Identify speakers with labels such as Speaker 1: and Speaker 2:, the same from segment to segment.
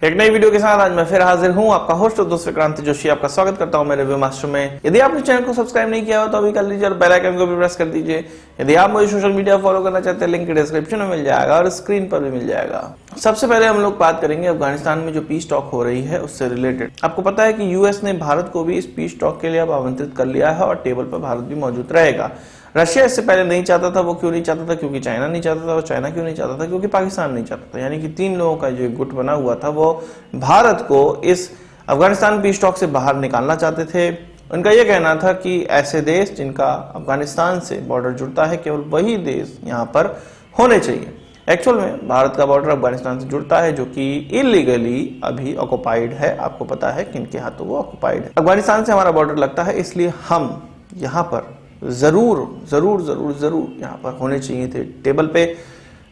Speaker 1: एक नई वीडियो के साथ आज मैं फिर हाजिर हूं। आपका होस्ट और दोस्त विक्रांत जोशी आपका स्वागत करता हूं मेरे रिव्यू मास्टर में। यदि आपने चैनल को सब्सक्राइब नहीं किया हो तो अभी कर लीजिए और बेल आइकन को भी प्रेस कर दीजिए। यदि आप मुझे सोशल मीडिया फॉलो करना चाहते हैं, लिंक डिस्क्रिप्शन में मिल जाएगा और स्क्रीन पर भी मिल जाएगा। सबसे पहले हम लोग बात करेंगे अफगानिस्तान में जो पीस टॉक हो रही है उससे रिलेटेड। आपको पता है कि यूएस ने भारत को भी इस पीस टॉक के लिए अब आमंत्रित कर लिया है और टेबल पर भारत भी मौजूद रहेगा। रशिया इससे पहले नहीं चाहता था। वो क्यों नहीं चाहता था? क्योंकि चाइना नहीं चाहता था। और चाइना क्यों नहीं चाहता था? क्योंकि पाकिस्तान नहीं चाहता था। यानी कि तीन लोगों का जो गुट बना हुआ था वो भारत को इस अफगानिस्तान पीस टॉक से बाहर निकालना चाहते थे। उनका यह कहना था कि ऐसे देश जिनका अफगानिस्तान से बॉर्डर जुड़ता है केवल वही देश यहाँ पर होने चाहिए। एक्चुअल में भारत का बॉर्डर अफगानिस्तान से जुड़ता है जो कि इलीगली अभी ऑक्युपाइड है। आपको पता है किनके हाथों वो ऑक्युपाइड है। अफगानिस्तान से हमारा बॉर्डर लगता है, इसलिए हम यहाँ पर जरूर जरूर जरूर जरूर यहाँ पर होने चाहिए थे टेबल पे।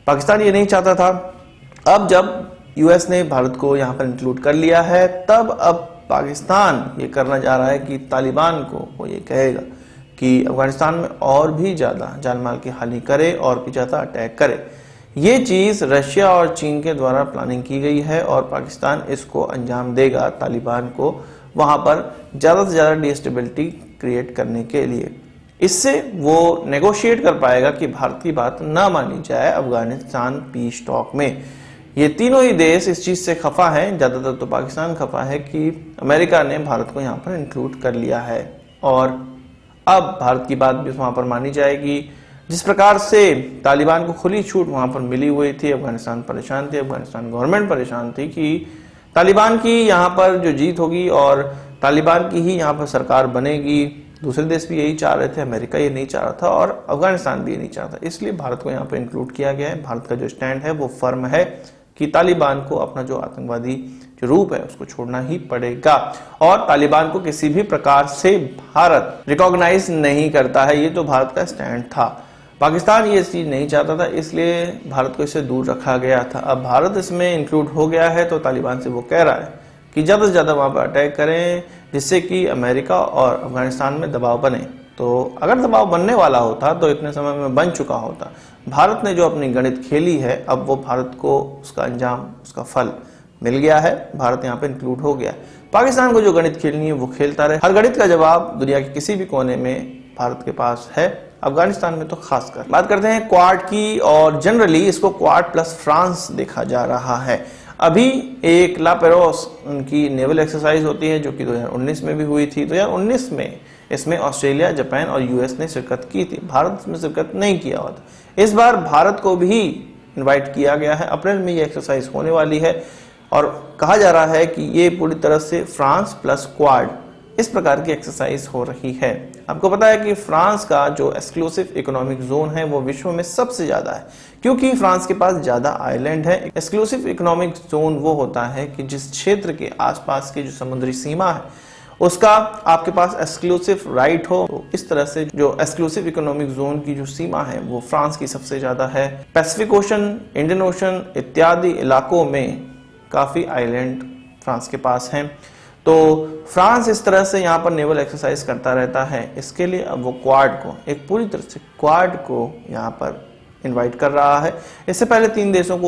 Speaker 1: पाकिस्तान ये नहीं चाहता था। अब जब यूएस ने भारत को यहाँ पर इंक्लूड कर लिया है तब अब पाकिस्तान ये करना चाह रहा है कि तालिबान को वो ये कहेगा कि अफगानिस्तान में और भी ज्यादा जान माल की हानि करे और भी ज्यादा अटैक करे। ये चीज रशिया और चीन के द्वारा प्लानिंग की गई है और पाकिस्तान इसको अंजाम देगा तालिबान को वहां पर ज्यादा से ज्यादा डिस्टेबिलिटी क्रिएट करने के लिए। इससे वो नेगोशिएट कर पाएगा कि भारत की बात ना मानी जाए अफगानिस्तान पीस टॉक में। ये तीनों ही देश इस चीज से खफा हैं। ज्यादातर तो पाकिस्तान खफा है कि अमेरिका ने भारत को यहाँ पर इंक्लूड कर लिया है और अब भारत की बात भी वहां पर मानी जाएगी। जिस प्रकार से तालिबान को खुली छूट वहां पर मिली हुई थी, अफगानिस्तान परेशान थी, अफगानिस्तान गवर्नमेंट परेशान थी कि तालिबान की यहाँ पर जो जीत होगी और तालिबान की ही यहाँ पर सरकार बनेगी। दूसरे देश भी यही चाह रहे थे, अमेरिका ये नहीं चाह रहा था और अफगानिस्तान भी ये नहीं चाहता। इसलिए भारत को यहाँ पर इंक्लूड किया गया है। भारत का जो स्टैंड है वो फर्म है कि तालिबान को अपना जो आतंकवादी जो रूप है उसको छोड़ना ही पड़ेगा और तालिबान को किसी भी प्रकार से भारत रिकॉग्नाइज नहीं करता है। ये तो भारत का स्टैंड था। पाकिस्तान ये चीज नहीं चाहता था, इसलिए भारत को इससे दूर रखा गया था। अब भारत इसमें इंक्लूड हो गया है तो तालिबान से वो कह रहा है कि ज्यादा से ज्यादा वहां पर अटैक करें जिससे कि अमेरिका और अफगानिस्तान में दबाव बने। तो अगर दबाव बनने वाला होता तो इतने समय में बन चुका होता। भारत ने जो अपनी गणित खेली है अब वो भारत को उसका अंजाम, उसका फल मिल गया है। भारत यहाँ पे इंक्लूड हो गया है। पाकिस्तान को जो गणित खेलनी है वो खेलता रहे। हर गणित का जवाब दुनिया के किसी भी कोने में भारत के पास है, अफगानिस्तान में तो खासकर। बात करते हैं क्वाड की और जनरली इसको क्वाड प्लस फ्रांस देखा जा रहा है। अभी एक ला पेरोस उनकी नेवल एक्सरसाइज होती है जो कि 2019 में भी हुई थी। 2019 में इसमें ऑस्ट्रेलिया, जापान और यूएस ने शिरकत की थी। भारत इसमें शिरकत नहीं किया हुआ था। इस बार भारत को भी इनवाइट किया गया है। अप्रैल में ये एक्सरसाइज होने वाली है और कहा जा रहा है कि ये पूरी तरह से फ्रांस प्लस क्वाड इस प्रकार की एक्सरसाइज हो रही है। आपको पता है कि फ्रांस का जो एक्सक्लूसिव इकोनॉमिक जोन है वो विश्व में सबसे ज्यादा है क्योंकि फ्रांस के पास ज्यादा आइलैंड है। एक्सक्लूसिव इकोनॉमिक जोन वो होता है कि जिस क्षेत्र के आसपास की जो समुद्री सीमा है उसका आपके पास एक्सक्लूसिव राइट हो। तो इस तरह से जो एक्सक्लूसिव इकोनॉमिक जोन की जो सीमा है वो फ्रांस की सबसे ज्यादा है। पैसिफिक ओशन, इंडियन ओशन इत्यादि इलाकों में काफी आइलैंड फ्रांस के पास हैं। तो फ्रांस इस तरह से यहाँ पर नेवल एक्सरसाइज करता रहता है। इसके लिए अब वो क्वाड को, एक पूरी तरह से क्वाड को यहाँ पर इनवाइट कर रहा है। इससे पहले तीन देशों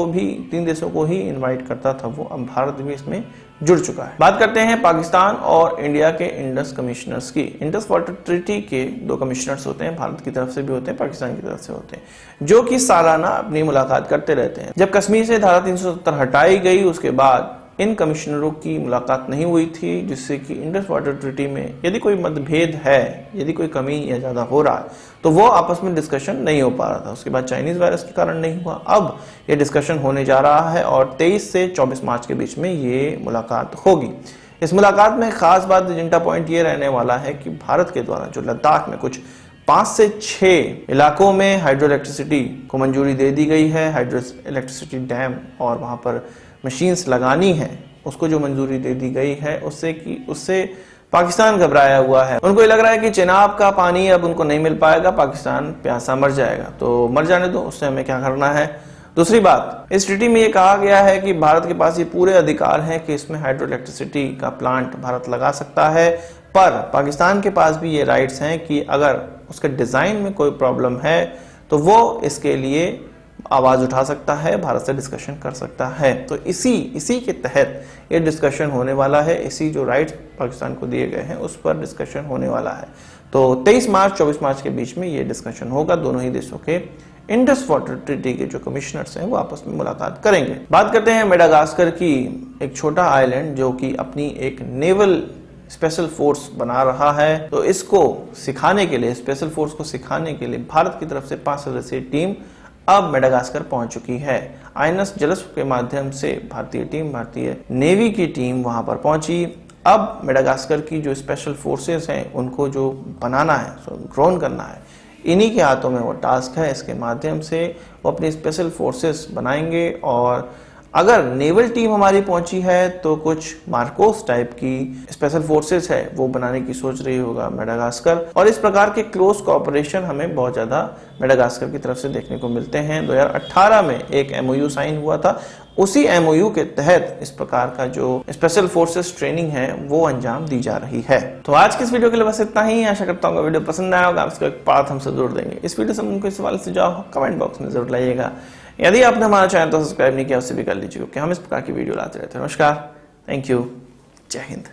Speaker 1: को ही इनवाइट करता था वो, अब भारत भी इसमें जुड़ चुका है। बात करते हैं पाकिस्तान और इंडिया के इंडस कमिश्नर्स की। इंडस वाटर ट्रीटी के 2 कमिश्नर्स होते हैं, भारत की तरफ से भी होते हैं, पाकिस्तान की तरफ से होते हैं, जो कि सालाना अपनी मुलाकात करते रहते हैं। जब कश्मीर से धारा 370 हटाई गई उसके बाद इन कमिश्नरों की मुलाकात नहीं हुई थी, जिससे कि इंडस वाटर ट्रीटी में यदि कोई मतभेद है, यदि कोई कमी या ज्यादा हो रहा है तो वो आपस में डिस्कशन नहीं हो पा रहा था। उसके बाद चाइनीज वायरस के कारण नहीं हुआ। अब ये डिस्कशन होने जा रहा है और 23 से 24 मार्च के बीच में ये मुलाकात होगी। इस मुलाकात में खास बात, एजेंडा पॉइंट ये रहने वाला है कि भारत के द्वारा जो लद्दाख में कुछ 5 से 6 इलाकों में हाइड्रो इलेक्ट्रिसिटी को मंजूरी दे दी गई है। हाइड्रो इलेक्ट्रिसिटी डैम और वहां पर मशीन्स लगानी है, उसको जो मंजूरी दे दी गई है उससे पाकिस्तान घबराया हुआ है। उनको ये लग रहा है कि चिनाब का पानी अब उनको नहीं मिल पाएगा, पाकिस्तान प्यासा मर जाएगा। तो मर जाने दो, उससे हमें क्या करना है। दूसरी बात, इस ट्रीटी में ये कहा गया है कि भारत के पास ये पूरे अधिकार हैं कि इसमें हाइड्रो इलेक्ट्रिसिटी का प्लांट भारत लगा सकता है, पर पाकिस्तान के पास भी ये राइट्स हैं कि अगर उसके डिजाइन में कोई प्रॉब्लम है तो वो इसके लिए आवाज उठा सकता है, भारत से डिस्कशन कर सकता है। तो इसी के तहत ये डिस्कशन होने वाला है। इसी जो राइट्स पाकिस्तान को दिए गए हैं उस पर डिस्कशन होने वाला है। तो 23 मार्च 24 मार्च के बीच में ये डिस्कशन होगा। दोनों ही देशों के इंडस वाटर ट्रीटी के जो कमिश्नर्स हैं वो आपस में मुलाकात करेंगे। बात करते हैं मेडागास्कर की, एक छोटा आइलैंड जो कि अपनी एक नेवल स्पेशल फोर्स बना रहा है। तो इसको सिखाने के लिए, स्पेशल फोर्स को सिखाने के लिए भारत की तरफ से 5 सदस्यीय टीम अब मेडागास्कर पहुंच चुकी है। आईएनएस जलस्व के माध्यम से भारतीय नेवी की टीम वहां पर पहुंची। अब मेडागास्कर की जो स्पेशल फोर्सेस हैं उनको जो बनाना है, ग्रोन करना है, इन्हीं के हाथों में वो टास्क है। इसके माध्यम से वो अपनी स्पेशल फोर्सेस बनाएंगे और अगर नेवल टीम हमारी पहुंची है तो कुछ मार्कोस टाइप की स्पेशल फोर्सेस है वो बनाने की सोच रही होगा मेडागास्कर। और इस प्रकार के क्लोज कोऑपरेशन हमें बहुत ज्यादा मेडागास्कर की तरफ से देखने को मिलते हैं। 2018 में एक एमओयू साइन हुआ था। उसी एमओयू के तहत इस प्रकार का जो स्पेशल फोर्सेस ट्रेनिंग है वो अंजाम दी जा रही है। तो आज की इस वीडियो के लिए बस इतना ही। आशा करता हूँ वीडियो पसंद आया होगा। आप इसका एक पार्ट हमसे जरूर देंगे। इस वीडियो से उनको सवाल सुझाव कमेंट बॉक्स में जरूर लाइएगा। यदि आपने हमारा चैनल तो सब्सक्राइब नहीं किया उससे भी कर लीजिए, क्योंकि हम इस प्रकार की वीडियो लाते रहते हैं। नमस्कार, थैंक यू, जय हिंद।